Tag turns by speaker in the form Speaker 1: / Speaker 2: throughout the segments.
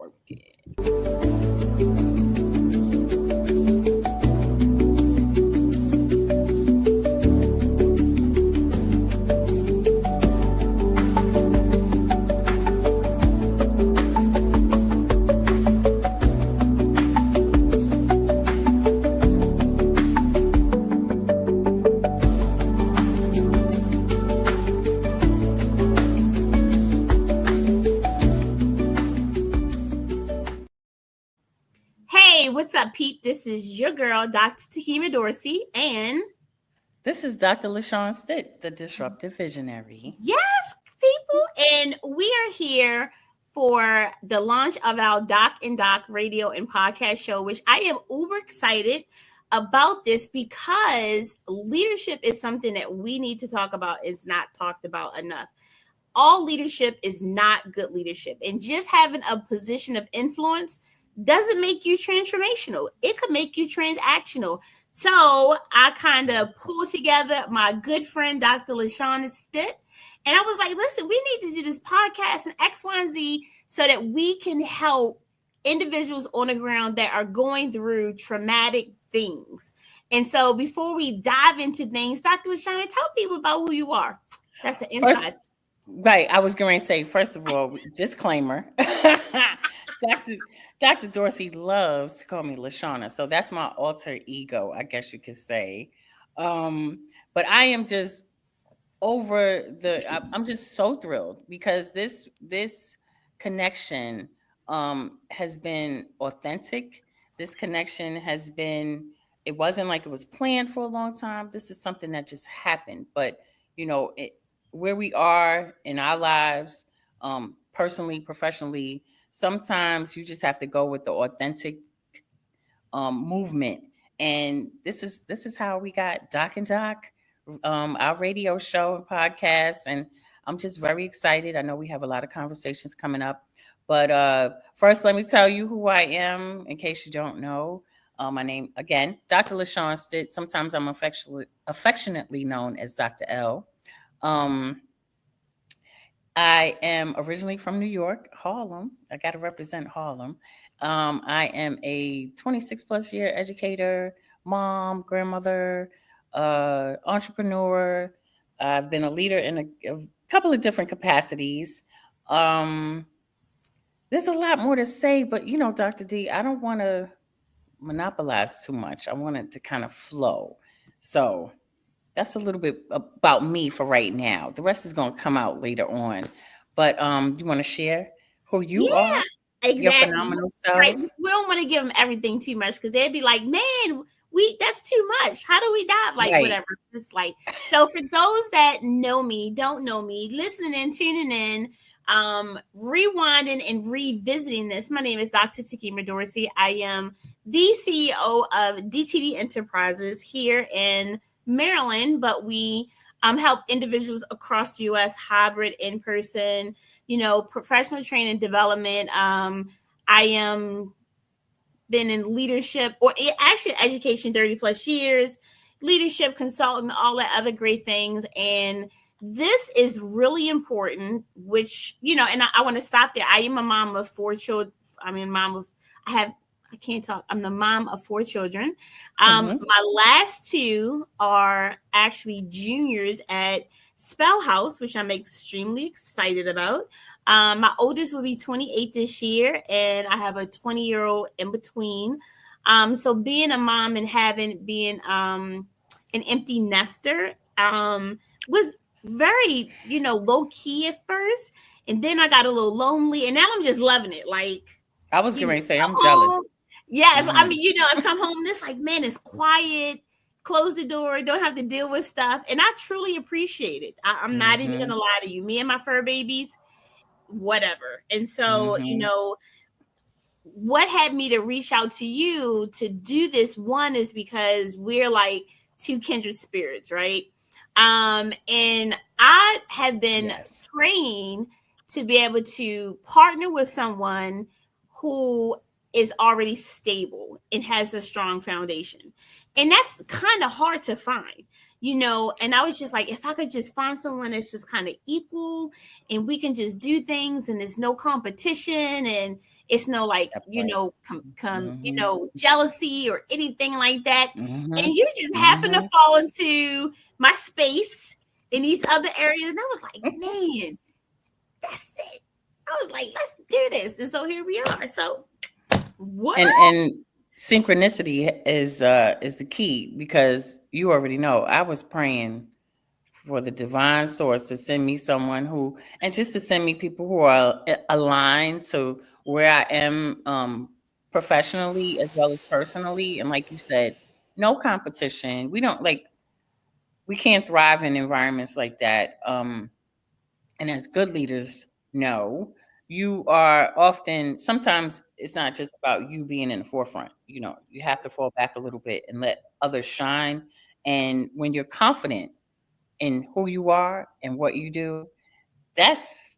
Speaker 1: working.
Speaker 2: What's up, Pete? This is your girl, Dr. Tekemia Dorsey, and
Speaker 1: this is Dr. LaShaune Stitt, the Disruptive Visionary.
Speaker 2: Yes, people, and we are here for the launch of our Doc and Doc radio and podcast show, which I am uber excited about this because leadership is something that we need to talk about. It's not talked about enough. All leadership is not good leadership, and just having a position of influence doesn't make you transformational. It could make you transactional. So I kind of pulled together my good friend, Dr. LaShaune Stitt, and I was like, listen, we need to do this podcast and X, Y, and Z so that we can help individuals on the ground that are going through traumatic things. And so before we dive into things, Dr. LaShaune, tell people about who you are. That's the inside.
Speaker 1: Right. I was going to say, first of all, disclaimer. Dr. Dorsey loves to call me LaShauna, so that's my alter ego, I guess you could say. But I am just I'm just so thrilled because this connection has been authentic. This connection has been, it wasn't like it was planned for a long time. This is something that just happened. But, where we are in our lives, personally, professionally, sometimes you just have to go with the authentic movement. And this is how we got Doc and Doc, our radio show and podcast. And I'm just very excited. I know we have a lot of conversations coming up. But first, let me tell you who I am in case you don't know. My name, again, Dr. LaShaune Stitt. Sometimes I'm affectionately known as Dr. L. I am originally from New York, Harlem. I got to represent Harlem. I am a 26 plus year educator, mom, grandmother, entrepreneur. I've been a leader in a couple of different capacities. There's a lot more to say, but Dr. D, I don't want to monopolize too much. I want it to kind of flow. So that's a little bit about me for right now. The rest is going to come out later on. But you want to share who you are?
Speaker 2: Exactly.
Speaker 1: Your phenomenal self?
Speaker 2: Right. We don't want to give them everything too much because they'd be like, man, that's too much. How do we dive? Whatever. Just so for those that know me, don't know me, listening and tuning in, rewinding and revisiting this. My name is Dr. Tekemia Dorsey. I am the CEO of DTD Enterprises here in Maryland, but we help individuals across the U.S. hybrid, in person, professional training development. I am been in leadership or actually education 30 plus years, leadership consultant, all that other great things. And this is really important, which, and I want to stop there. I am a mom of 4 children. I'm the mom of 4 children. My last 2 are actually juniors at Spell House, which I'm extremely excited about. My oldest will be 28 this year, and I have a 20-year-old in between. So being a mom and being an empty nester was very, low key at first. And then I got a little lonely, and now I'm just loving it.
Speaker 1: I was going to say, I'm jealous.
Speaker 2: Yes. Mm-hmm. I mean, I come home and it's like, man, it's quiet. Close the door. Don't have to deal with stuff. And I truly appreciate it. I'm not even going to lie to you. Me and my fur babies, whatever. And so, what had me to reach out to you to do this, one, is because we're like 2 kindred spirits, right? And I have been praying to be able to partner with someone who is already stable and has a strong foundation. And that's kind of hard to find, and I was just like, if I could just find someone that's just kind of equal and we can just do things and there's no competition and It's no like,
Speaker 1: That's right. Mm-hmm.
Speaker 2: jealousy or anything like that.
Speaker 1: Mm-hmm.
Speaker 2: And you just happen to
Speaker 1: Mm-hmm.
Speaker 2: fall into my space in these other areas. And I was like, man, that's it. I was like, let's do this. And so here we are. So what?
Speaker 1: And synchronicity is the key, because you already know I was praying for the divine source to send me someone who, and just to send me people who are aligned to where I am, professionally as well as personally. And like you said, no competition. We don't like, we can't thrive in environments like that. And as good leaders know, you are often, sometimes it's not just about you being in the forefront. You have to fall back a little bit and let others shine. And when you're confident in who you are and what you do, that's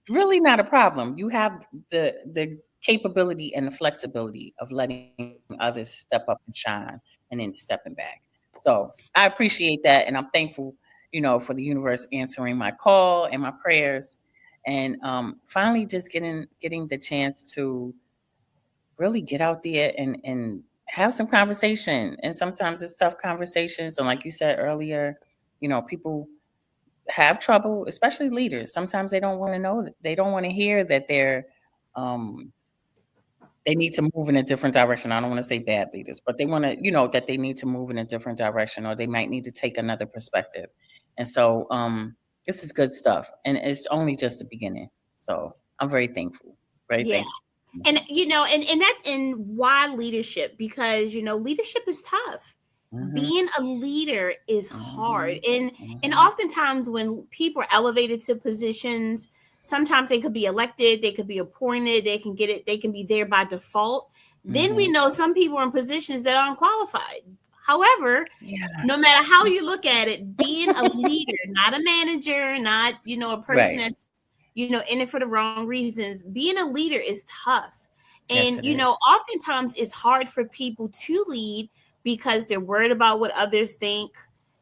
Speaker 1: really not a problem. You have the capability and the flexibility of letting others step up and shine, and then stepping back. So I appreciate that, and I'm thankful, for the universe answering my call and my prayers, and finally just getting the chance to really get out there and have some conversation. And sometimes it's tough conversations, and like you said earlier, people have trouble, especially leaders. Sometimes they don't want to know that, they don't want to hear that um they need to move in a different direction. I don't want to say bad leaders, but they want to, that they need to move in a different direction, or they might need to take another perspective. And so this is good stuff, and it's only just the beginning. So I'm very thankful. Very
Speaker 2: Yeah.
Speaker 1: thankful.
Speaker 2: And why leadership? Because leadership is tough.
Speaker 1: Hmm.
Speaker 2: Being a leader is hard.
Speaker 1: Hmm.
Speaker 2: And
Speaker 1: Hmm.
Speaker 2: oftentimes when people are elevated to positions, sometimes they could be elected, they could be appointed, they can be there by default. Then we
Speaker 1: Hmm.
Speaker 2: know some people are in positions that are unqualified. However,
Speaker 1: Yeah.
Speaker 2: no matter how you look at it, being a leader, not a manager, not, a person
Speaker 1: Right.
Speaker 2: that's, in it for the wrong reasons, being a leader is tough.
Speaker 1: Yes,
Speaker 2: And,
Speaker 1: it is.
Speaker 2: oftentimes it's hard for people to lead because they're worried about what others think.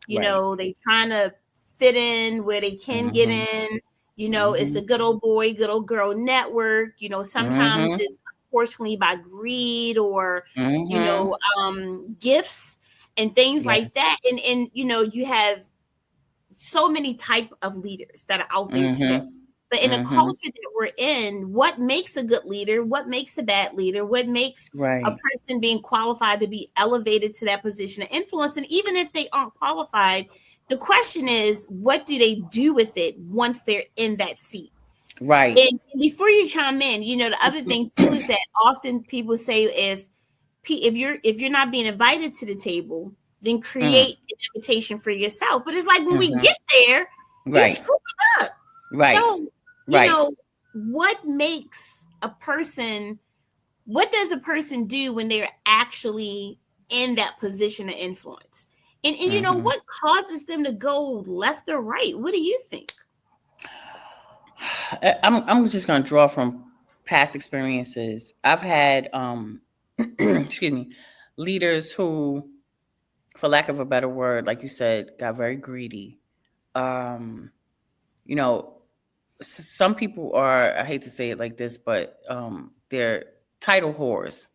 Speaker 1: Right.
Speaker 2: They trying to fit in where they can get
Speaker 1: Hmm.
Speaker 2: in. It's
Speaker 1: Hmm.
Speaker 2: the good old boy, good old girl network. Sometimes
Speaker 1: Hmm.
Speaker 2: it's unfortunately by greed or,
Speaker 1: Hmm.
Speaker 2: gifts and things like
Speaker 1: Yes.
Speaker 2: that. And you have so many type of leaders that are out there today.
Speaker 1: Mhm.
Speaker 2: But in a
Speaker 1: Mhm.
Speaker 2: culture that we're in, what makes a good leader? What makes a bad leader? What makes a
Speaker 1: Right.
Speaker 2: person being qualified to be elevated to that position of influence? And even if they aren't qualified, the question is, what do they do with it once they're in that seat?
Speaker 1: Right.
Speaker 2: And before you chime in, the other thing too is that often people say if you're not being invited to the table, then
Speaker 1: Mm.
Speaker 2: create an invitation for yourself. But it's like when we
Speaker 1: Mhm.
Speaker 2: get there, you
Speaker 1: Right.
Speaker 2: screw it up.
Speaker 1: Right.
Speaker 2: So,
Speaker 1: Right.
Speaker 2: what makes a person, what does a person do when they're actually in that position of influence? And
Speaker 1: Mhm.
Speaker 2: what causes them to go left or right? What do you think?
Speaker 1: I'm just gonna draw from past experiences. I've had excuse me, leaders who, for lack of a better word, like you said, got very greedy. Um, you know, some people are, I hate to say it like this, but they're title whores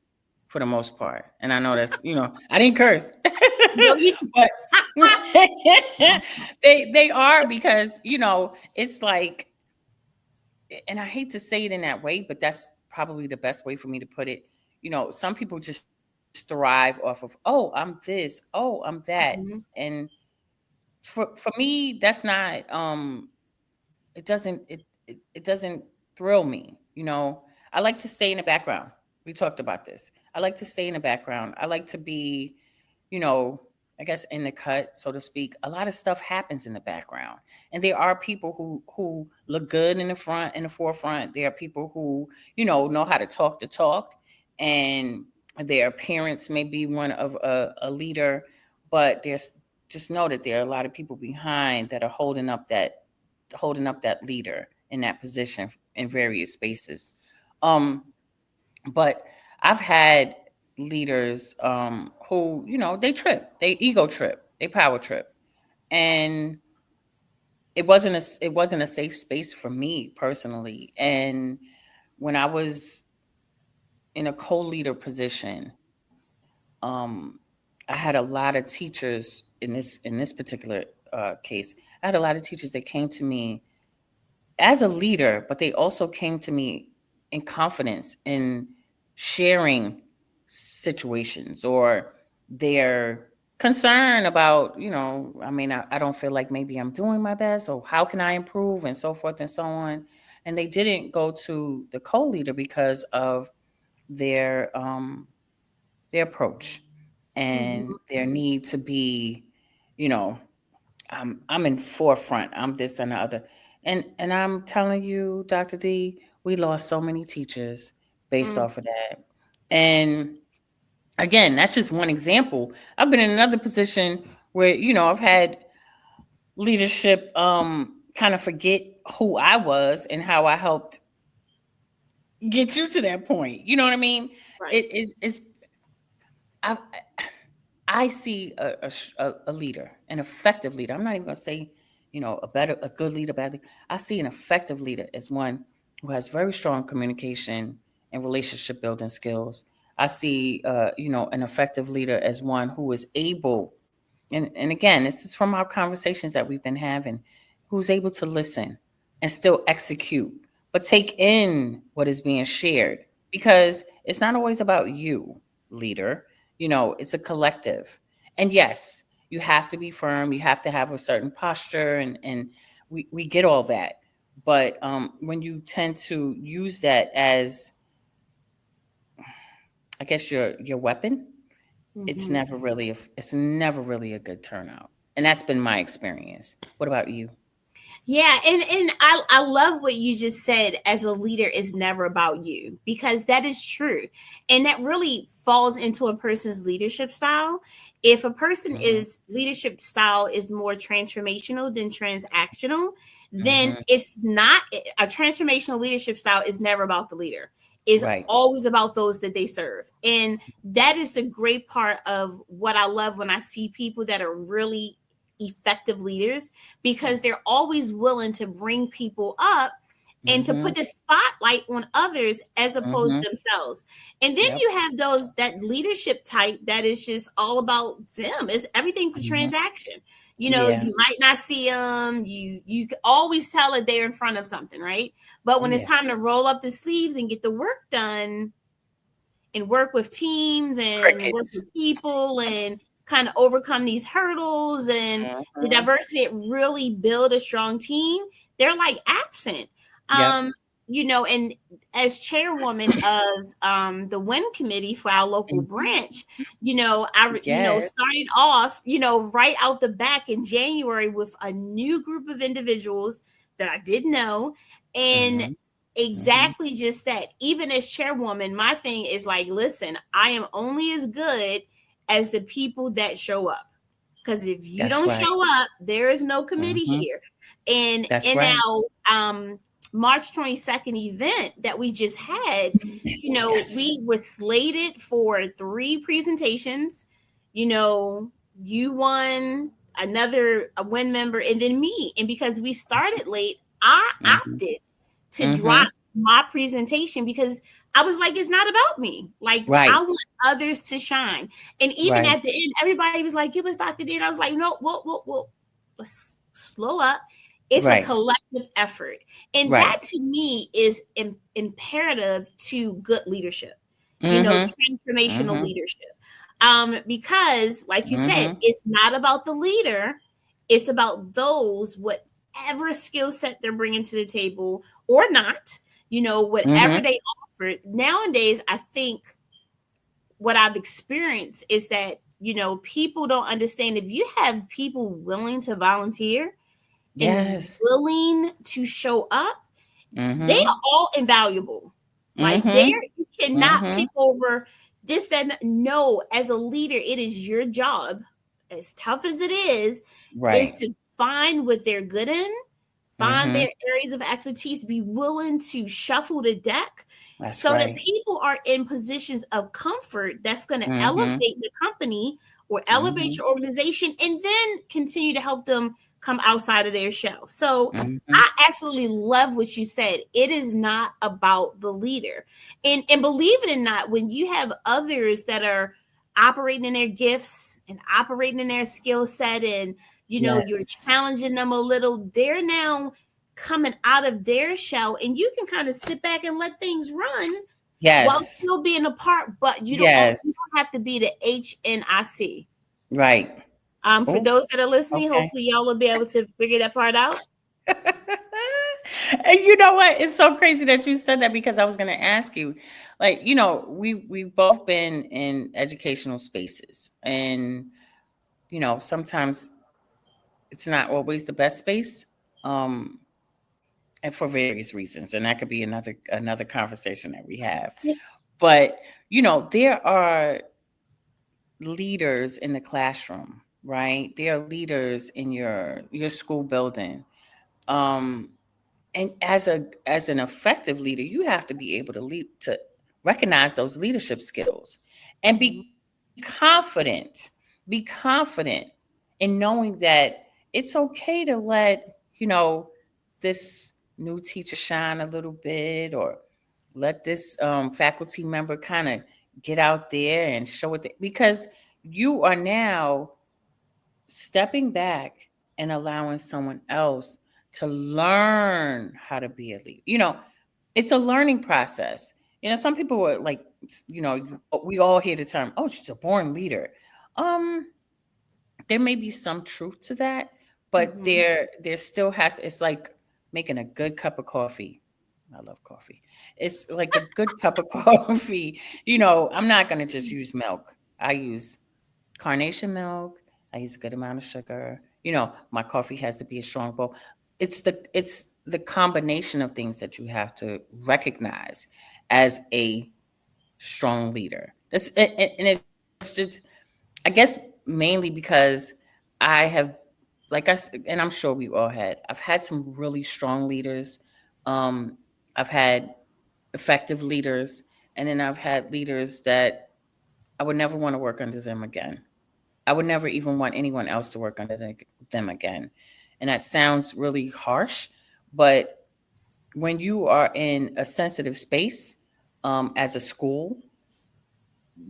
Speaker 1: for the most part. And I know that's, I didn't curse.
Speaker 2: No, you.
Speaker 1: But they are, because, it's like, and I hate to say it in that way, but that's probably the best way for me to put it. Some people just thrive off of, oh, I'm this, oh, I'm that.
Speaker 2: Mhm.
Speaker 1: And for me, that's not it doesn't thrill me. I like to stay in the background. We talked about this. I like to stay in the background. I like to be, you know I guess, in the cut, so to speak. A lot of stuff happens in the background, and there are people who look good in the front, in the forefront. There are people who, know how to talk the talk, and their appearance may be one of a leader, but there's, just know that there are a lot of people behind that are holding up that leader in that position in various spaces. Um, but I've had leaders who, they trip, they ego trip, they power trip, and it wasn't a safe space for me personally. And when I was in a co-leader position, um, I had a lot of teachers in this particular case. I had a lot of teachers that came to me as a leader, but they also came to me in confidence in sharing situations or their concern about, I mean, I don't feel like maybe I'm doing my best, or how can I improve, and so forth and so on. And they didn't go to the co-leader because of their their approach and
Speaker 2: Mhm.
Speaker 1: their need to be, you know, I'm in forefront. I'm this and the other. And I'm telling you, Dr. D, we lost so many teachers based
Speaker 2: Mm.
Speaker 1: off of that. And again, that's just one example. I've been in another position where, I've had leadership kind of forget who I was and how I helped get you to that point. You know what I mean?
Speaker 2: Right.
Speaker 1: It's I I see a leader, an effective leader. I'm not even going to say, a good leader, bad leader. I see an effective leader as one who has very strong communication and relationship building skills. I see, an effective leader as one who is able, and again, this is from our conversations that we've been having, who's able to listen and still execute, but take in what is being shared, because it's not always about you, leader. It's a collective. And yes, you have to be firm, you have to have a certain posture, and we get all that. But when you tend to use that as, I guess, your weapon,
Speaker 2: Mhm.
Speaker 1: it's never really a good turnout. And that's been my experience. What about you?
Speaker 2: Yeah, and I love what you just said. As a leader, is never about you, because that is true, and that really falls into a person's leadership style. If a person
Speaker 1: Mhm.
Speaker 2: is leadership style is more transformational than transactional, then
Speaker 1: Mhm.
Speaker 2: it's not a transformational leadership style is never about the leader. Is
Speaker 1: Right.
Speaker 2: always about those that they serve. And that is the great part of what I love when I see people that are really effective leaders, because they're always willing to bring people up and to put
Speaker 1: Mhm.
Speaker 2: the spotlight on others as opposed
Speaker 1: Mhm.
Speaker 2: to themselves. And then
Speaker 1: Yep.
Speaker 2: you have those that leadership type that is just all about them. It's everything's a
Speaker 1: Mhm.
Speaker 2: transaction.
Speaker 1: Yeah.
Speaker 2: You might not see them. You can always tell that they're in front of something, right? But when it's
Speaker 1: Yeah.
Speaker 2: time to roll up the sleeves and get the work done, and work with teams and work
Speaker 1: Crickets.
Speaker 2: with people and kind of overcome these hurdles and the
Speaker 1: Mhm.
Speaker 2: diversity that really build a strong team, they're like absent.
Speaker 1: Yep.
Speaker 2: um and as chairwoman of the WIN committee for our local
Speaker 1: Mhm.
Speaker 2: branch,
Speaker 1: Yes.
Speaker 2: started off, right out the back in January with a new group of individuals that I didn't know. And
Speaker 1: Mhm. Mhm.
Speaker 2: exactly just that. Even as chairwoman, my thing is like, listen, I am only as good as the people that show up. Because if you
Speaker 1: That's
Speaker 2: don't
Speaker 1: right.
Speaker 2: show up, there is no committee
Speaker 1: Mhm.
Speaker 2: here. And
Speaker 1: That's
Speaker 2: in
Speaker 1: right.
Speaker 2: our March 22nd event that we just had,
Speaker 1: Yes.
Speaker 2: we were slated for 3 presentations. You know, you won, another a WIN member, and then me. And because we started late, I
Speaker 1: Mhm.
Speaker 2: opted to drop
Speaker 1: Mhm.
Speaker 2: my presentation because I was like, it's not about me. Like, I
Speaker 1: Right.
Speaker 2: want others to shine. And even
Speaker 1: Right.
Speaker 2: at the end, everybody was like, give us Dr. D. And I was like, no, whoa. Let's slow up. It's a
Speaker 1: Right.
Speaker 2: collective effort. And
Speaker 1: Right.
Speaker 2: that to me is imperative to good leadership,
Speaker 1: Mhm.
Speaker 2: transformational
Speaker 1: Mhm.
Speaker 2: leadership. Because, like you said,
Speaker 1: Mhm.
Speaker 2: it's not about the leader, it's about those, whatever skill set they're bringing to the table or not, whatever
Speaker 1: Mhm.
Speaker 2: they offer. Nowadays, I think what I've experienced is that, people don't understand, if you have people willing to volunteer and
Speaker 1: Yes.
Speaker 2: willing to show up, they are
Speaker 1: Mhm.
Speaker 2: all invaluable. Like, there,
Speaker 1: Mhm.
Speaker 2: you cannot pick
Speaker 1: Mhm.
Speaker 2: over this, that. No, as a leader, it is your job, as tough as it is
Speaker 1: Right.
Speaker 2: to find what they're good in, find
Speaker 1: Mhm.
Speaker 2: their areas of expertise, be willing to shuffle the deck
Speaker 1: That's
Speaker 2: so that
Speaker 1: right.
Speaker 2: people are in positions of comfort that's going to
Speaker 1: Mhm.
Speaker 2: elevate the company or elevate
Speaker 1: Mhm.
Speaker 2: your organization, and then continue to help them come outside of their shell. So
Speaker 1: Mm-hmm.
Speaker 2: I absolutely love what you said. It is not about the leader. And believe it or not, when you have others that are operating in their gifts and operating in their skill set, and you're
Speaker 1: Yes.
Speaker 2: challenging them a little, they're now coming out of their shell, and you can kind of sit back and let things run while
Speaker 1: Yes.
Speaker 2: still being a part, but you
Speaker 1: Yes.
Speaker 2: don't have to be the HNIC.
Speaker 1: Right.
Speaker 2: For
Speaker 1: Oh,
Speaker 2: those that are listening,
Speaker 1: okay.
Speaker 2: hopefully y'all will be able to figure that part out.
Speaker 1: And you know what? It's so crazy that you said that, because I was going to ask you, like, we've both been in educational spaces, and sometimes it's not always the best space, um, and for various reasons, and that could be another conversation that we have.
Speaker 2: Yeah.
Speaker 1: But there are leaders in the classroom, right? There are leaders in your school building. Um, and as an effective leader, you have to be able to recognize those leadership skills and
Speaker 2: Mhm.
Speaker 1: be confident in knowing that it's okay to let this new teacher shine a little bit, or let this faculty member kind of get out there and show it, because you are now stepping back and allowing someone else to learn how to be a leader. It's a learning process. Some people were like, we all hear the term, "Oh, she's a born leader." Um, there may be some truth to that, but
Speaker 2: Mhm.
Speaker 1: there still has. It's like making a good cup of coffee. I love coffee. It's like a good cup of coffee. I'm not gonna just use milk. I use carnation milk. I use a good amount of sugar. My coffee has to be a strong bowl. It's the combination of things that you have to recognize as a strong leader. And it's just, I guess, mainly because I have, and I'm sure we all had. I've had some really strong leaders. Um, I've had effective leaders, and then I've had leaders that I would never want to work under them again. I would never even want anyone else to work under them again. And that sounds really harsh, but when you are in a sensitive space, as a school,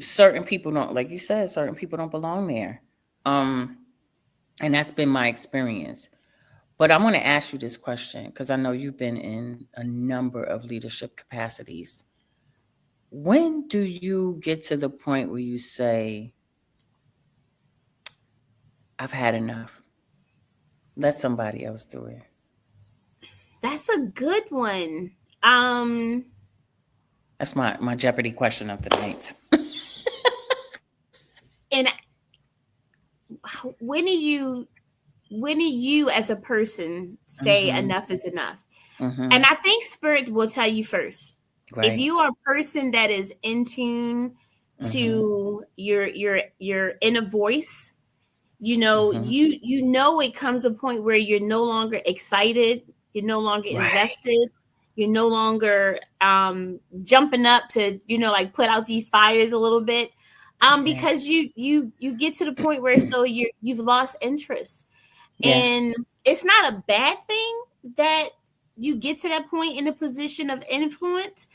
Speaker 1: certain people don't, like you said, certain people don't belong there. Um, and that's been my experience. But I want to ask you this question, because I know you've been in a number of leadership capacities. When do you get to the point where you say, "I've had enough. Let somebody else do it"?
Speaker 2: That's a good one. Um,
Speaker 1: That's my Jeopardy question of the night.
Speaker 2: and when do you as a person say
Speaker 1: Mm-hmm.
Speaker 2: enough is enough?
Speaker 1: Mm-hmm.
Speaker 2: And I think spirits will tell you first. If
Speaker 1: Right.
Speaker 2: you are a person that is in tune
Speaker 1: Mm-hmm.
Speaker 2: to your inner voice,
Speaker 1: Mm-hmm.
Speaker 2: you it comes a point where you're no longer excited, you're no longer
Speaker 1: Right.
Speaker 2: invested, you're no longer jumping up to like put out these fires a little bit,
Speaker 1: Right.
Speaker 2: because you get to the point where so you've lost interest.
Speaker 1: Yeah.
Speaker 2: And it's not a bad thing that you get to that point in a position of influence,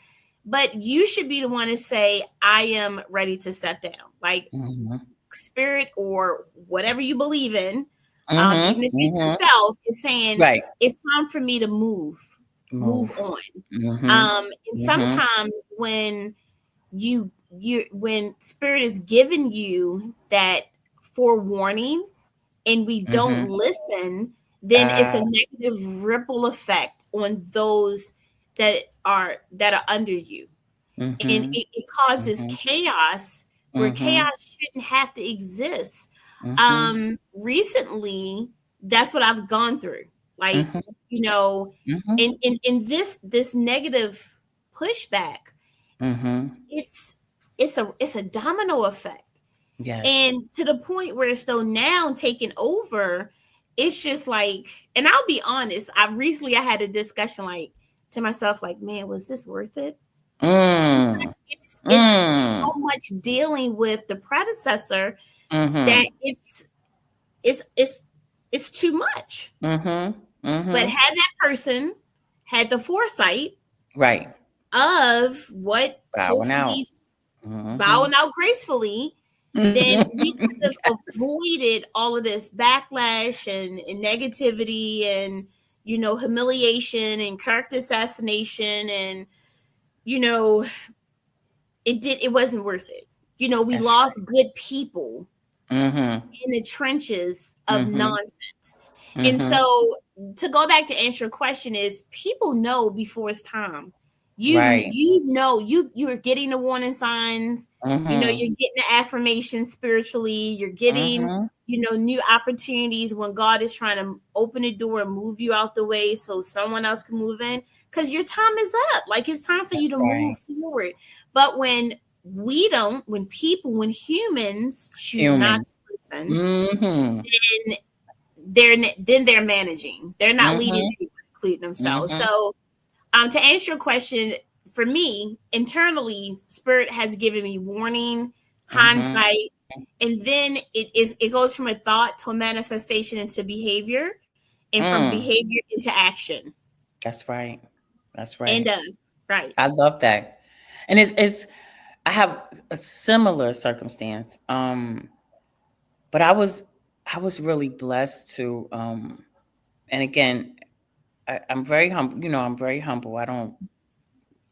Speaker 2: but you should be the one to say, I am ready to step down. Like
Speaker 1: Mm-hmm.
Speaker 2: spirit or whatever you believe in, even
Speaker 1: Mm-hmm.
Speaker 2: if it's
Speaker 1: Mm-hmm.
Speaker 2: yourself, is saying
Speaker 1: Right.
Speaker 2: it's time for me to move
Speaker 1: Move.
Speaker 2: on.
Speaker 1: Mm-hmm.
Speaker 2: And
Speaker 1: Mm-hmm.
Speaker 2: sometimes when spirit is giving you that forewarning and we don't
Speaker 1: Mm-hmm.
Speaker 2: listen, then it's a negative ripple effect on those that are under you, and
Speaker 1: Mm-hmm.
Speaker 2: it causes
Speaker 1: Mm-hmm.
Speaker 2: chaos where
Speaker 1: Mm-hmm.
Speaker 2: chaos shouldn't have to exist.
Speaker 1: Mm-hmm.
Speaker 2: Recently, that's what I've gone through. Like,
Speaker 1: Mm-hmm.
Speaker 2: you know,
Speaker 1: Mm-hmm.
Speaker 2: in this negative pushback,
Speaker 1: Mm-hmm.
Speaker 2: it's a domino effect.
Speaker 1: Yes.
Speaker 2: And to the point where it's so now taking over, it's just like, and I'll be honest, I had a discussion like to myself, like, man, was this worth it?
Speaker 1: Mm.
Speaker 2: It's so
Speaker 1: Mm.
Speaker 2: much dealing with the predecessor
Speaker 1: Mm-hmm.
Speaker 2: that it's it's too much.
Speaker 1: Mm-hmm.
Speaker 2: But
Speaker 1: Mm-hmm.
Speaker 2: had that person had the foresight
Speaker 1: Right.
Speaker 2: of what
Speaker 1: Bowing out.
Speaker 2: hopefully
Speaker 1: Mm-hmm.
Speaker 2: bowing out gracefully, then we could have
Speaker 1: Yes.
Speaker 2: avoided all of this backlash and negativity and, humiliation and character assassination. And, you know, it wasn't worth it. We
Speaker 1: That's
Speaker 2: lost good people
Speaker 1: right. Mm-hmm.
Speaker 2: in the trenches of
Speaker 1: Mm-hmm.
Speaker 2: nonsense. And
Speaker 1: Mm-hmm.
Speaker 2: so, to go back to answer your question, is people know before it's time.
Speaker 1: Right.
Speaker 2: You're getting the warning signs.
Speaker 1: Mm-hmm.
Speaker 2: You're getting the affirmations spiritually. You're getting
Speaker 1: Mm-hmm.
Speaker 2: new opportunities when God is trying to open the door and move you out the way so someone else can move in, because your time is up. Like, it's time for you
Speaker 1: That's
Speaker 2: to
Speaker 1: right.
Speaker 2: move forward. But when humans choose not to
Speaker 1: Humans.
Speaker 2: listen,
Speaker 1: Mm-hmm.
Speaker 2: then they're managing. They're not leading
Speaker 1: Mm-hmm.
Speaker 2: anyone, including themselves.
Speaker 1: Mm-hmm.
Speaker 2: So, to answer your question, for me internally, Spirit has given me warning,
Speaker 1: Mm-hmm.
Speaker 2: hindsight, and then it goes from a thought to a manifestation into behavior, and from
Speaker 1: Mm.
Speaker 2: behavior into action.
Speaker 1: That's right. That's
Speaker 2: And
Speaker 1: right.
Speaker 2: right.
Speaker 1: I love that. And it's I have a similar circumstance. But I was really blessed to and again, I'm very humble. I'm very humble. I don't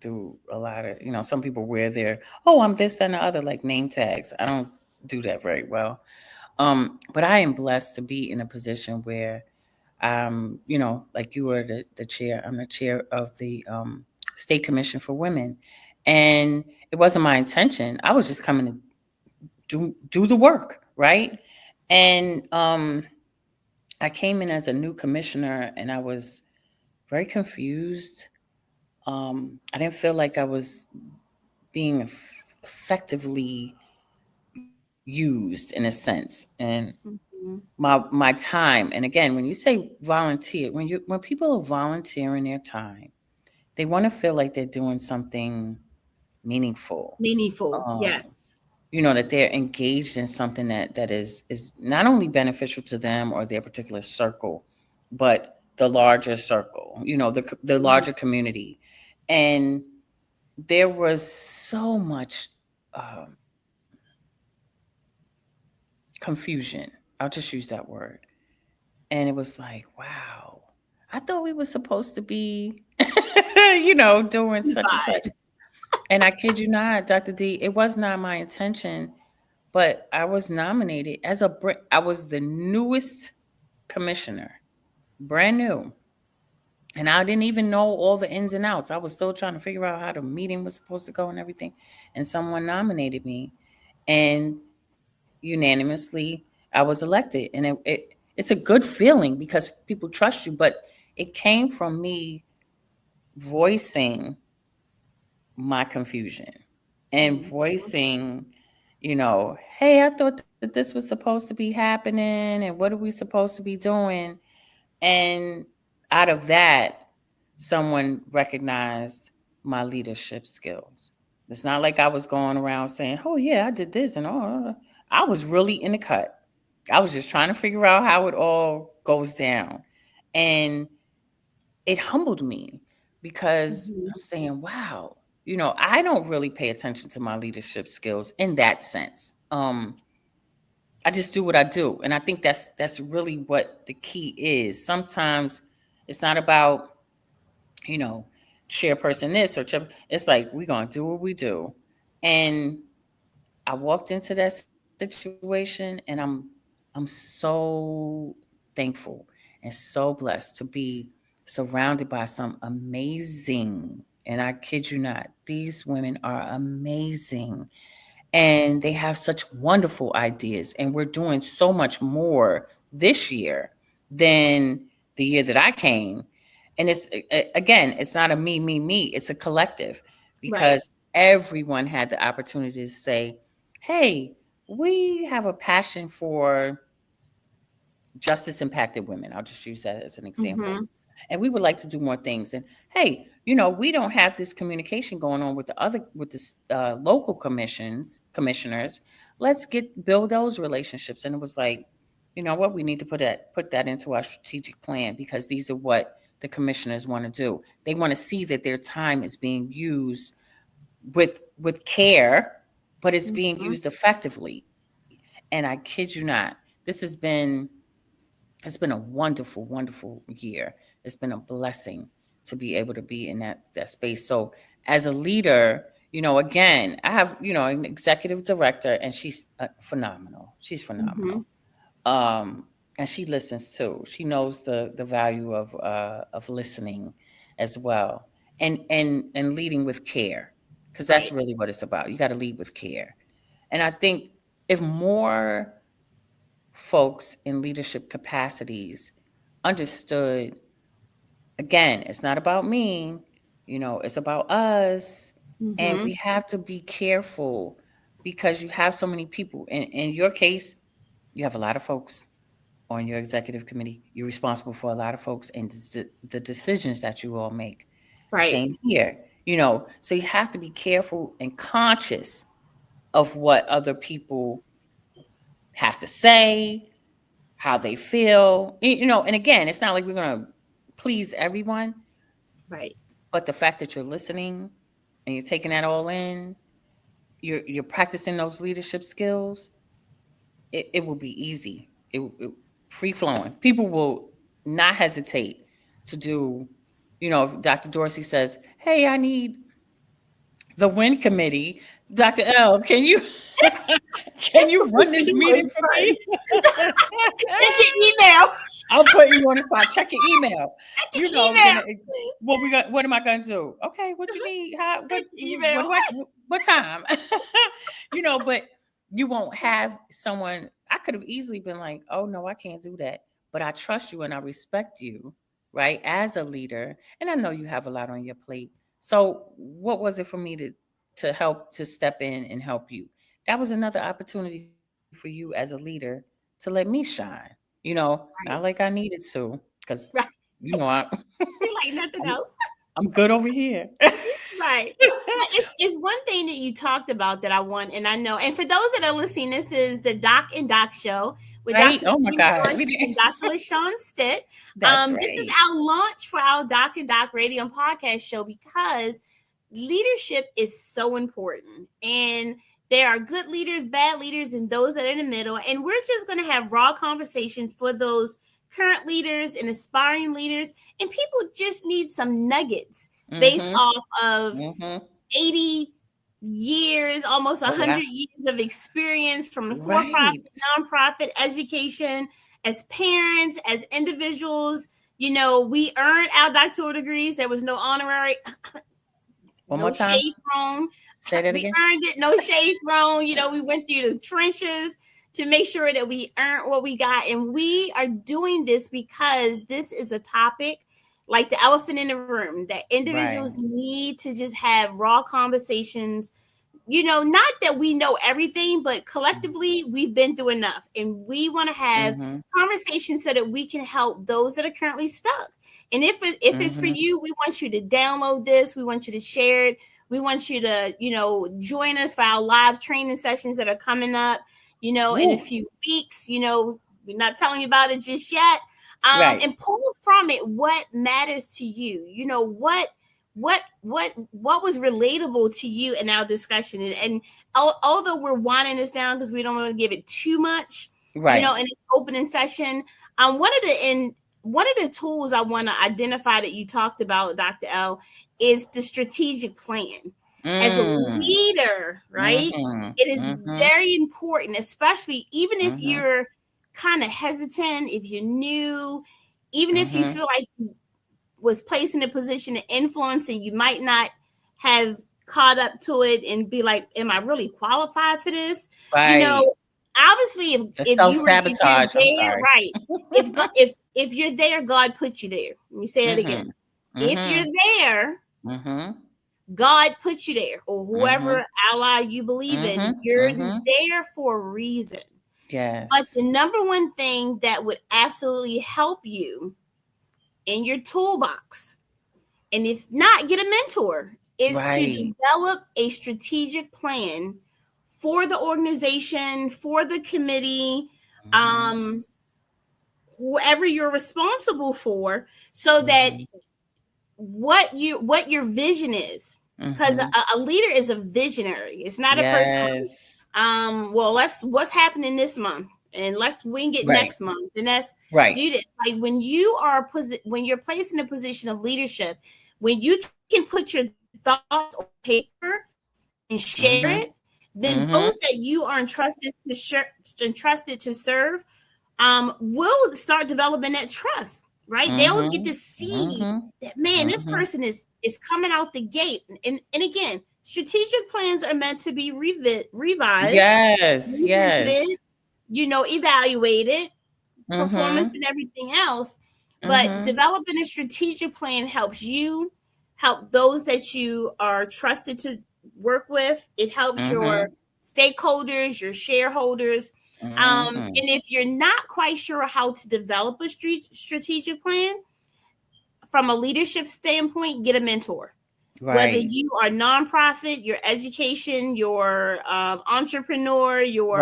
Speaker 1: do a lot of, some people wear their, oh, I'm this, that, and the other, like name tags. I don't do that very well. But I am blessed to be in a position where like you were the chair. I'm the chair of the State Commission for Women. And it wasn't my intention. I was just coming to do the work, right? And I came in as a new commissioner and I was very confused. I didn't feel like I was being effectively used in a sense. And
Speaker 2: Mhm.
Speaker 1: my time, and again, when you say volunteer, when people are volunteering their time, they want to feel like they're doing something meaningful.
Speaker 2: Meaningful,
Speaker 1: Um,
Speaker 2: yes.
Speaker 1: that they're engaged in something that is not only beneficial to them or their particular circle, but the larger circle, the
Speaker 2: Mhm.
Speaker 1: larger community. And there was so much um, confusion. I'll just use that word. And it was like, wow, I thought we were supposed to be, doing such and such.
Speaker 2: Unified.
Speaker 1: And I kid you not, Dr. D, it was not my intention, but I was nominated as I was the newest commissioner, brand new. And I didn't even know all the ins and outs. I was still trying to figure out how the meeting was supposed to go and everything. And someone nominated me, and unanimously I was elected. And it's a good feeling because people trust you. But it came from me voicing my confusion and
Speaker 2: Mhm.
Speaker 1: voicing, hey, I thought that this was supposed to be happening and what are we supposed to be doing? And out of that, someone recognized my leadership skills. It's not like I was going around saying, oh, yeah, I did this and all. I was really in the cut. I was just trying to figure out how it all goes down. And it humbled me because
Speaker 2: Mhm.
Speaker 1: I'm saying, wow, I don't really pay attention to my leadership skills in that sense. I just do what I do, and I think that's really what the key is. Sometimes it's not about you know chairperson this or chair. It's like we're gonna do what we do, and I walked into that situation, and I'm so thankful and so blessed to be surrounded by some amazing, and I kid you not, these women are amazing and they have such wonderful ideas. And we're doing so much more this year than the year that I came. And again, it's not a me, it's a collective
Speaker 2: Right.
Speaker 1: because everyone had the opportunity to say, hey, we have a passion for justice impacted women. I'll just use that as an example.
Speaker 2: Mhm.
Speaker 1: And we would like to do more things. And hey, we don't have this communication going on with the local commissioners. Let's build those relationships. And it was like, you know what, we need to put that into our strategic plan, because these are what the commissioners want to do. They want to see that their time is being used with care, but it's being
Speaker 2: Mhm.
Speaker 1: used effectively. And I kid you not, this has been it's been a wonderful, wonderful year. It's been a blessing to be able to be in that space. So as a leader, again, I have, an executive director, and she's phenomenal. She's phenomenal.
Speaker 2: Mhm.
Speaker 1: Um, and she listens too. She knows the value of listening as well, and leading with care, because that's
Speaker 2: Right.
Speaker 1: really what it's about. You got to lead with care. And I think if more folks in leadership capacities understood, again, it's not about me, it's about us. And we
Speaker 2: Mhm.
Speaker 1: have to be careful, because you have so many people. In your case, you have a lot of folks on your executive committee. You're responsible for a lot of folks and the decisions that you all make.
Speaker 2: Right.
Speaker 1: Same here, so you have to be careful and conscious of what other people have to say, how they feel. And again, it's not like we're going to please everyone,
Speaker 2: Right.
Speaker 1: but the fact that you're listening and you're taking that all in, you're practicing those leadership skills, it will be easy. It free flowing. People will not hesitate to do, if Dr. Dorsey says, "Hey, I need the win committee. Dr. L, can you run this meeting for me?"
Speaker 2: Check your email.
Speaker 1: I'll put you on the spot. Check your email.
Speaker 2: Check
Speaker 1: You
Speaker 2: your
Speaker 1: know,
Speaker 2: email.
Speaker 1: what am I gonna do? Okay, what you need? How
Speaker 2: Check your email.
Speaker 1: what time? But you won't have someone. I could have easily been like, "Oh no, I can't do that." But I trust you and I respect you, right? As a leader, and I know you have a lot on your plate. So what was it for me to help, to step in and help you? That was another opportunity for you as a leader to let me shine. Not like I
Speaker 2: Right.
Speaker 1: needed to, because
Speaker 2: Right.
Speaker 1: I,
Speaker 2: You like
Speaker 1: I'm,
Speaker 2: nothing else.
Speaker 1: I'm good over here.
Speaker 2: Right. But it's one thing that you talked about that I want, and I know, and for those that are listening, this is the Doc and Doc show with
Speaker 1: Right?
Speaker 2: Dr.
Speaker 1: Oh my
Speaker 2: Tekemia
Speaker 1: God.
Speaker 2: Dorsey and Dr. LaShaune Stitt.
Speaker 1: That's
Speaker 2: This is
Speaker 1: right.
Speaker 2: our launch for our Doc and Doc radio and podcast show, because leadership is so important. And there are good leaders, bad leaders, and those that are in the middle. And we're just going to have raw conversations for those current leaders and aspiring leaders. And people just need some nuggets based
Speaker 1: Mm-hmm.
Speaker 2: off of
Speaker 1: Mm-hmm.
Speaker 2: 80 years, almost
Speaker 1: Oh
Speaker 2: 100
Speaker 1: yeah.
Speaker 2: years of experience from the for-profit,
Speaker 1: Right.
Speaker 2: nonprofit, education, as parents, as individuals. We earned our doctoral degrees. There was no honorary,
Speaker 1: One more
Speaker 2: no
Speaker 1: time.
Speaker 2: shade thrown.
Speaker 1: Say that
Speaker 2: We
Speaker 1: again.
Speaker 2: earned it, no shade thrown. We went through the trenches to make sure that we earned what we got. And we are doing this because this is a topic like the elephant in the room that individuals
Speaker 1: Right.
Speaker 2: need to just have raw conversations. Not that we know everything, but collectively we've been through enough, and we want to have
Speaker 1: Mm-hmm.
Speaker 2: conversations so that we can help those that are currently stuck. And if it's for
Speaker 1: Mm-hmm.
Speaker 2: you, we want you to download this. We want you to share it. We want you to, join us for our live training sessions that are coming up, in a
Speaker 1: Woo.
Speaker 2: few weeks. We're not telling you about it just yet.
Speaker 1: Right.
Speaker 2: And pull from it what matters to you. What was relatable to you in our discussion. And although we're winding this down because we don't want to give it too much,
Speaker 1: Right.
Speaker 2: in this opening session, one of the tools I want to identify that you talked about, Dr. L, is the strategic plan. As a
Speaker 1: Mm.
Speaker 2: leader, right?
Speaker 1: Mm-hmm.
Speaker 2: It is
Speaker 1: Mm-hmm.
Speaker 2: very important, especially even if
Speaker 1: Mm-hmm.
Speaker 2: you're kind of hesitant, if you're new, even if you
Speaker 1: Mm-hmm.
Speaker 2: feel like you was placed in a position of influence and you might not have caught up to it and be like, am I really qualified for this?
Speaker 1: Right.
Speaker 2: Obviously,
Speaker 1: The
Speaker 2: if you're
Speaker 1: self-sabotage. I'm
Speaker 2: there,
Speaker 1: sorry.
Speaker 2: right? If you're there, God put you there. Let me say that
Speaker 1: Mm-hmm.
Speaker 2: again. If you're
Speaker 1: Mm-hmm.
Speaker 2: there,
Speaker 1: Mm-hmm.
Speaker 2: God put you there, or
Speaker 1: Mm-hmm.
Speaker 2: whoever ally you believe in,
Speaker 1: Mm-hmm.
Speaker 2: you're
Speaker 1: Mm-hmm.
Speaker 2: there for a reason. But
Speaker 1: Yes.
Speaker 2: the number one thing that would absolutely help you in your toolbox, and if not, get a mentor, is to
Speaker 1: Right.
Speaker 2: develop a strategic plan for the organization, for the committee,
Speaker 1: Mm-hmm.
Speaker 2: um, whoever you're responsible for, so that what your vision is, because a leader is a visionary. It's not a person.
Speaker 1: Yes.
Speaker 2: Well, what's happening this month, and let's wing it
Speaker 1: Right.
Speaker 2: next month, and let's
Speaker 1: Right.
Speaker 2: do this. Like when you're placed in a position of leadership, when you can put your thoughts on paper and share it, then those that you are entrusted to serve will start developing that trust, right? They'll get to see that, man, this person is coming out the gate. And again, strategic plans are meant to be revised,
Speaker 1: Yes.
Speaker 2: revisited, evaluated, performance and everything else. But developing a strategic plan helps you help those that you are trusted to work with. It helps your stakeholders, your shareholders. And if you're not quite sure how to develop a strategic plan from a leadership standpoint, get a mentor. Right. Whether you are nonprofit, your education, your entrepreneur, your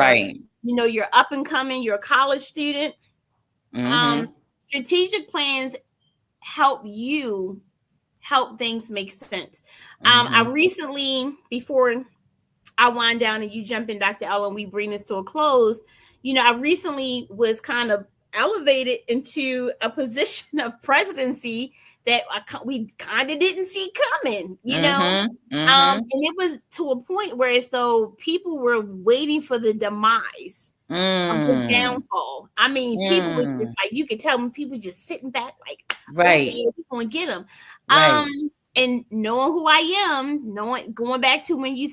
Speaker 2: you're up and coming, you're a college student. Strategic plans help things make sense. I recently, before I wind down and you jump in, Dr. Ellen, we bring this to a close. I recently was kind of elevated into a position of presidency that we kind of didn't see coming, and it was to a point where as though people were waiting for the demise of the downfall. I mean, people was just like, you could tell when people just sitting back like, okay, we're going to get them. And knowing who I am, going back to when you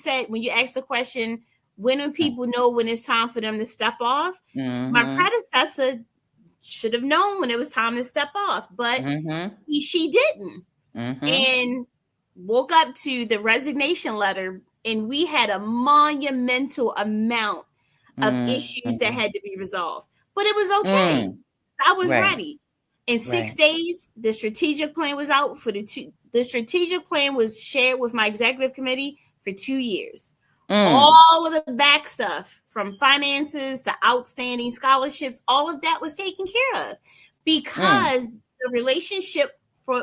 Speaker 2: asked the question, when do people know when it's time for them to step off? My predecessor should have known when it was time to step off, but she didn't. And woke up to the resignation letter, and we had a monumental amount of issues that had to be resolved. But it was okay. I was ready. In 6 days, the strategic plan was out for the strategic plan was shared with my executive committee for 2 years. All of the back stuff, from finances to outstanding scholarships, all of that was taken care of because the relationship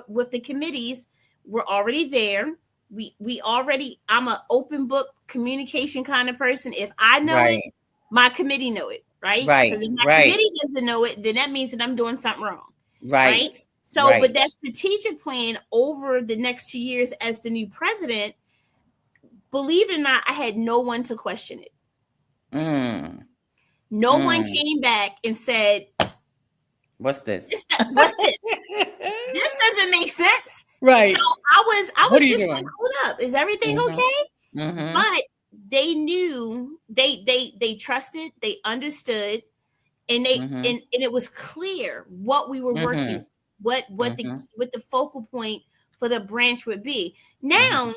Speaker 2: with the committees were already there. I'm an open book communication kind of person. If I know it, my committee know it, right? Because if my committee doesn't know it, then that means that I'm doing something wrong. Right. So, but that strategic plan over the next 2 years as the new president, believe it or not, I had no one to question it. No one came back and said,
Speaker 1: what's this?
Speaker 2: What's this? This doesn't make sense.
Speaker 1: Right.
Speaker 2: So I was just like, hold up, is everything okay? But they knew, they trusted, they understood, and they and it was clear what we were working, what the focal point for the branch would be. Now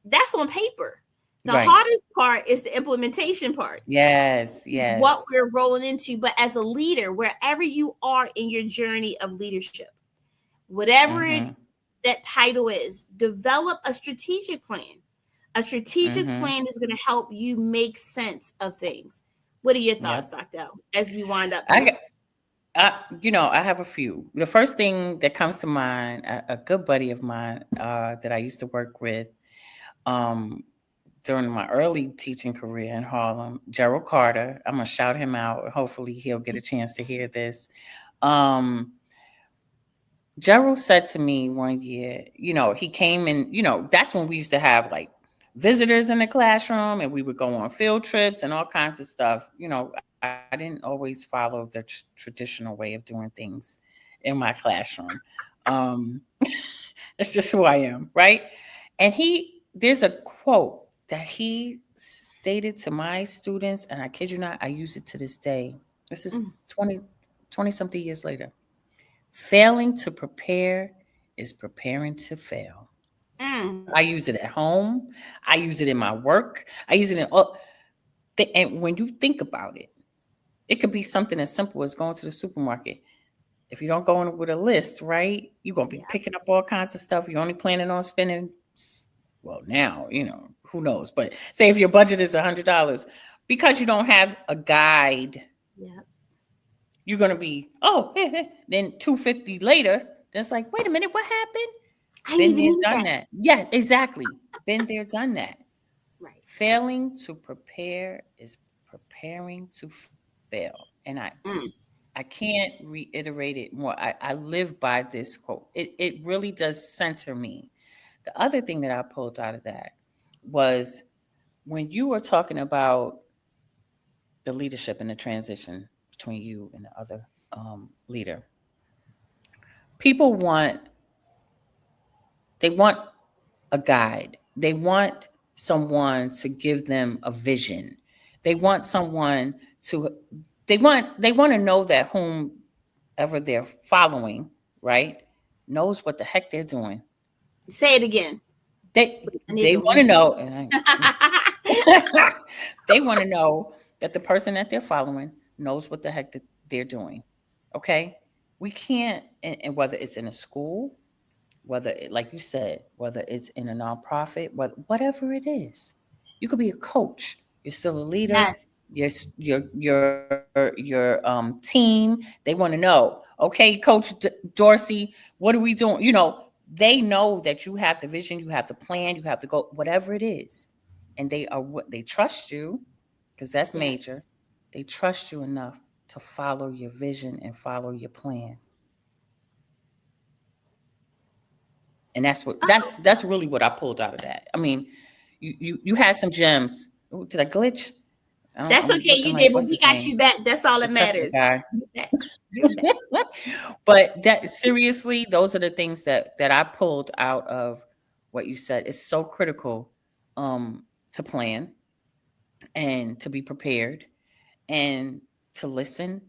Speaker 2: that's on paper. The hardest part is the implementation part.
Speaker 1: Yes.
Speaker 2: What we're rolling into. But as a leader, wherever you are in your journey of leadership, whatever that title is, develop a strategic plan. A strategic plan is going to help you make sense of things. What are your thoughts, Dr. L, as we wind up?
Speaker 1: I have a few. The first thing that comes to mind, a good buddy of mine that I used to work with during my early teaching career in Harlem, Gerald Carter. I'm going to shout him out. Hopefully he'll get a chance to hear this. Gerald said to me one year, he came in, that's when we used to have like visitors in the classroom, and we would go on field trips and all kinds of stuff. I didn't always follow the traditional way of doing things in my classroom. That's just who I am, right? And there's a quote that he stated to my students, and I kid you not, I use it to this day. This is 20 something years later. Failing to prepare is preparing to fail. I use it at home. I use it in my work. I use it in and when you think about it, it could be something as simple as going to the supermarket. If you don't go in with a list, right, you're going to be picking up all kinds of stuff. You're only planning on spending, well, now, who knows? But say if your budget is $100, because you don't have a guide, you're going to be, oh, then 250 later, that's like, wait a minute, what happened?
Speaker 2: I didn't
Speaker 1: Been
Speaker 2: even
Speaker 1: there,
Speaker 2: need
Speaker 1: done
Speaker 2: that.
Speaker 1: that. Yeah, exactly. Been there, done that.
Speaker 2: Right.
Speaker 1: Failing to prepare is preparing to fail. And
Speaker 2: Mm.
Speaker 1: I can't reiterate it more. I live by this quote. It really does center me. The other thing that I pulled out of that was when you were talking about the leadership and the transition between you and the other leader. People want a guide. They want someone to give them a vision. They want someone to they want to know that whomever they're following, right, knows what the heck they're doing.
Speaker 2: Say it again. I need
Speaker 1: They
Speaker 2: to.
Speaker 1: want to know, and they want to know that the person that they're following knows what the heck that they're doing. Okay, we can't, and whether it's in a school, whether like you said, whether it's in a nonprofit, whatever it is, you could be a coach. You're still a leader.
Speaker 2: Yes.
Speaker 1: Your team. They want to know. Okay, Coach Dorsey, what are we doing? They know that you have the vision, you have the plan, you have the goal, whatever it is, and they trust you because that's major.
Speaker 2: Yes.
Speaker 1: They trust you enough to follow your vision and follow your plan. And that's really what I pulled out of that. I mean, you had some gems. Ooh, did I glitch?
Speaker 2: That's
Speaker 1: I'm
Speaker 2: okay.
Speaker 1: looking
Speaker 2: You
Speaker 1: like,
Speaker 2: did, but
Speaker 1: what's
Speaker 2: we
Speaker 1: his
Speaker 2: got
Speaker 1: name?
Speaker 2: you back. That's all
Speaker 1: The
Speaker 2: that
Speaker 1: Tesla
Speaker 2: matters.
Speaker 1: guy.
Speaker 2: You're back. You're back.
Speaker 1: But that seriously, those are the things that I pulled out of what you said. It's so critical to plan and to be prepared and to listen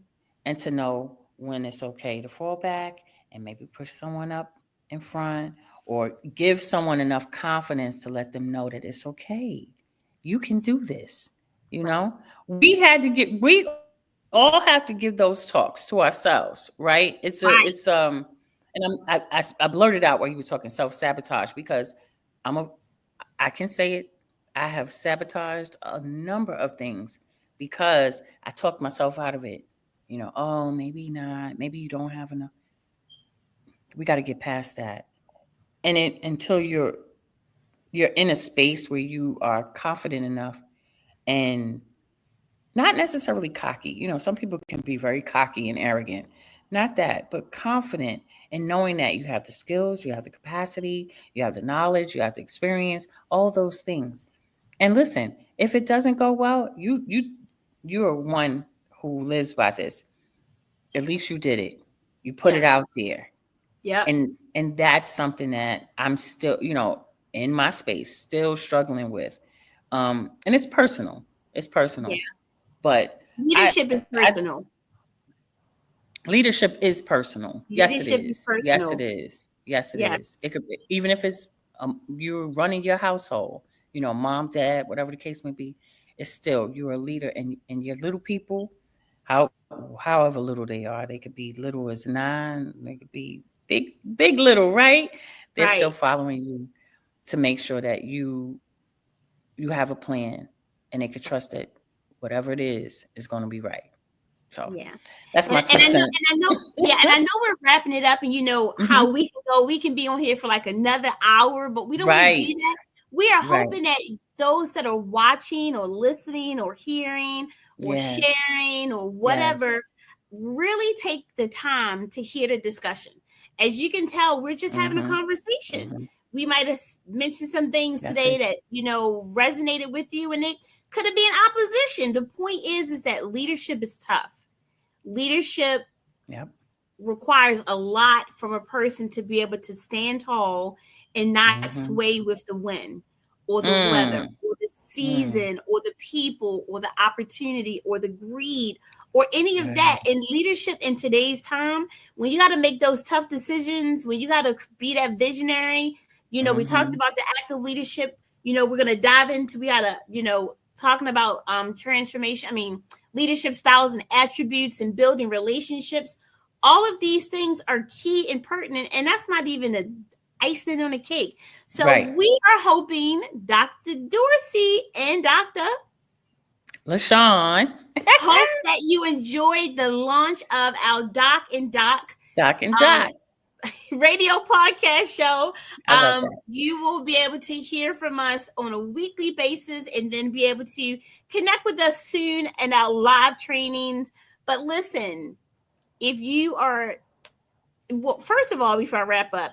Speaker 1: and to know when it's okay to fall back and maybe push someone up in front or give someone enough confidence to let them know that it's okay. You can do this. You
Speaker 2: Right.
Speaker 1: know, we all have to give those talks to ourselves, right?
Speaker 2: Right.
Speaker 1: And I blurted out while you were talking self sabotage because I'm a I can say it. I have sabotaged a number of things because I talked myself out of it. Oh, maybe not. Maybe you don't have enough. We got to get past that. And until you're in a space where you are confident enough and not necessarily cocky. Some people can be very cocky and arrogant. Not that, but confident in knowing that you have the skills, you have the capacity, you have the knowledge, you have the experience, all those things. And listen, if it doesn't go well, you are one who lives by this. At least you did it. You put it
Speaker 2: Yep.
Speaker 1: out there.
Speaker 2: Yep.
Speaker 1: And that's something that I'm still, in my space, still struggling with. And it's personal. It's
Speaker 2: Yeah.
Speaker 1: personal. But I
Speaker 2: Leadership is
Speaker 1: I
Speaker 2: personal.
Speaker 1: leadership is personal. Yes, it
Speaker 2: Leadership is
Speaker 1: is. Yes, it
Speaker 2: personal.
Speaker 1: is. Yes, it is.
Speaker 2: Yes.
Speaker 1: It could be, even if it's you're running your household, mom, dad, whatever the case may be, it's still you're a leader, and your little people, however little they are, they could be little as 9, they could be big little, right? They're still
Speaker 2: Right.
Speaker 1: following you to make sure that you have a plan, and they could trust that whatever it is going to be right. So
Speaker 2: Yeah.
Speaker 1: that's my
Speaker 2: And
Speaker 1: two
Speaker 2: I know,
Speaker 1: cents.
Speaker 2: yeah, and I know we're wrapping it up, and you know how
Speaker 1: Hmm.
Speaker 2: we can go. We can be on here for like another hour, but we don't want to do
Speaker 1: Right.
Speaker 2: that. We are
Speaker 1: Right.
Speaker 2: hoping that those that are watching or listening or hearing or
Speaker 1: Yes.
Speaker 2: sharing or
Speaker 1: Yes.
Speaker 2: whatever really take the time to hear the discussion. As you can tell, we're just having a
Speaker 1: Mhm.
Speaker 2: conversation.
Speaker 1: Mhm.
Speaker 2: We might have mentioned some things
Speaker 1: That's
Speaker 2: today
Speaker 1: it.
Speaker 2: that resonated with you, and it could have been opposition. The point is that leadership is tough. Leadership
Speaker 1: Yep.
Speaker 2: requires a lot from a person to be able to stand tall and not
Speaker 1: Mhm.
Speaker 2: sway with the wind or the weather
Speaker 1: Mm.
Speaker 2: or the
Speaker 1: Mm.
Speaker 2: season or the people or the opportunity or the greed or any of
Speaker 1: Right.
Speaker 2: that. In leadership in today's time, when you got to make those tough decisions, when you got to be that visionary, we talked
Speaker 1: Mhm.
Speaker 2: about the active leadership. We're going to dive into, we got to, talking about transformation. I mean, leadership styles and attributes and building relationships. All of these things are key and pertinent, and that's not even a icing on the cake. So
Speaker 1: Right.
Speaker 2: we are hoping Dr. Dorsey and Dr.
Speaker 1: LaShaune.
Speaker 2: Hope that you enjoyed the launch of our Doc and Doc
Speaker 1: Doc and
Speaker 2: um,
Speaker 1: Doc.
Speaker 2: radio podcast show.
Speaker 1: I love that.
Speaker 2: You will be able to hear from us on a weekly basis and then be able to connect with us soon in our live trainings. But listen, if you are, well, first of all, before I wrap up,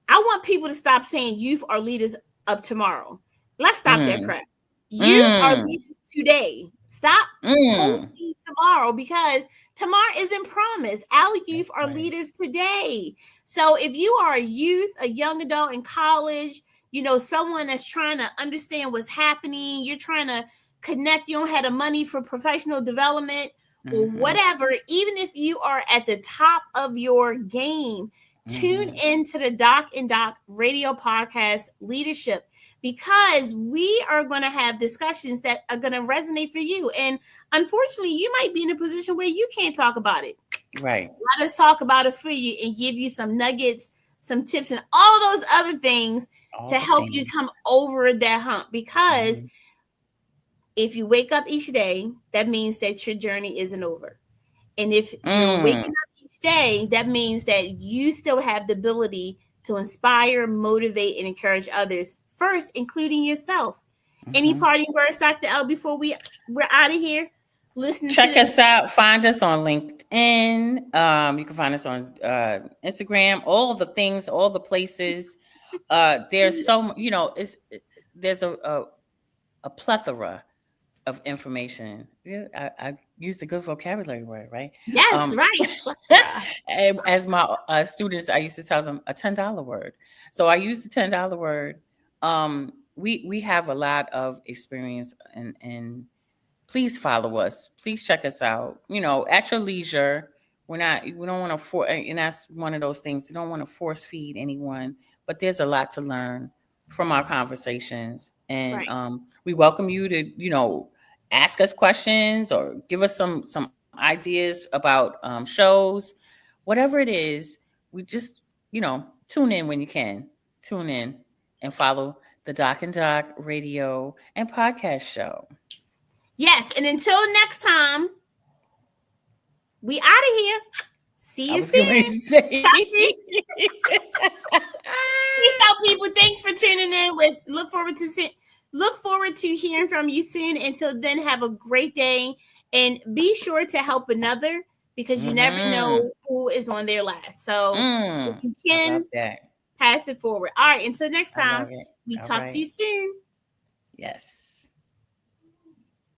Speaker 2: I want people to stop saying youth are leaders of tomorrow. Let's stop that crap. Youth are
Speaker 1: Mm.
Speaker 2: leaders today. Stop
Speaker 1: Mm.
Speaker 2: posting tomorrow because tomorrow isn't promised. Our youth
Speaker 1: That's
Speaker 2: are
Speaker 1: right.
Speaker 2: leaders today. So if you are a youth, a young adult in college, you know, someone that's trying to understand what's happening, you're trying to connect, you don't have the money for professional development or whatever, even if you are at the top of your game, tune into the Doc and Doc radio podcast leadership because we are going to have discussions that are going to resonate for you. And unfortunately, you might be in a position where you can't talk about it.
Speaker 1: Right.
Speaker 2: Let us talk about it for you and give you some nuggets, some tips, and all those other things
Speaker 1: All
Speaker 2: to
Speaker 1: the
Speaker 2: help you
Speaker 1: things.
Speaker 2: come over that hump. Because if you wake up each day, that means that your journey isn't over. And if you're waking up each day, that means that you still have the ability to inspire, motivate, and encourage others first, including yourself. Any parting words, Dr. L, before we're out of here? Listening
Speaker 1: Check
Speaker 2: to
Speaker 1: us out. Find us on LinkedIn. You can find us on Instagram. All the things, all the places. There's so there's a plethora of information. Yeah, I used a good vocabulary word, right?
Speaker 2: yes,
Speaker 1: Um,
Speaker 2: right.
Speaker 1: as my students, I used to tell them a $10 word. So I use the $10 word. We have a lot of experience, and please follow us. Please check us out. At your leisure. We don't want to force, and that's one of those things. You don't want to force feed anyone, but there's a lot to learn from our conversations, and
Speaker 2: Right.
Speaker 1: we welcome you to ask us questions or give us some ideas about shows, whatever it is. We just tune in when you can. Tune in and follow the Doc and Doc radio and podcast show.
Speaker 2: Yes, and until next time, we out of here. See
Speaker 1: I
Speaker 2: you
Speaker 1: was going
Speaker 2: soon.
Speaker 1: to say.
Speaker 2: Talk to you soon. Peace out, people. Thanks for tuning in. Look forward to hearing from you soon. Until then, have a great day and be sure to help another because you never know who is on their last. So if you
Speaker 1: I love
Speaker 2: can,
Speaker 1: that.
Speaker 2: pass it forward. All right. Until next
Speaker 1: I
Speaker 2: time,
Speaker 1: love it.
Speaker 2: we
Speaker 1: All
Speaker 2: talk to
Speaker 1: right.
Speaker 2: you soon.
Speaker 1: Yes.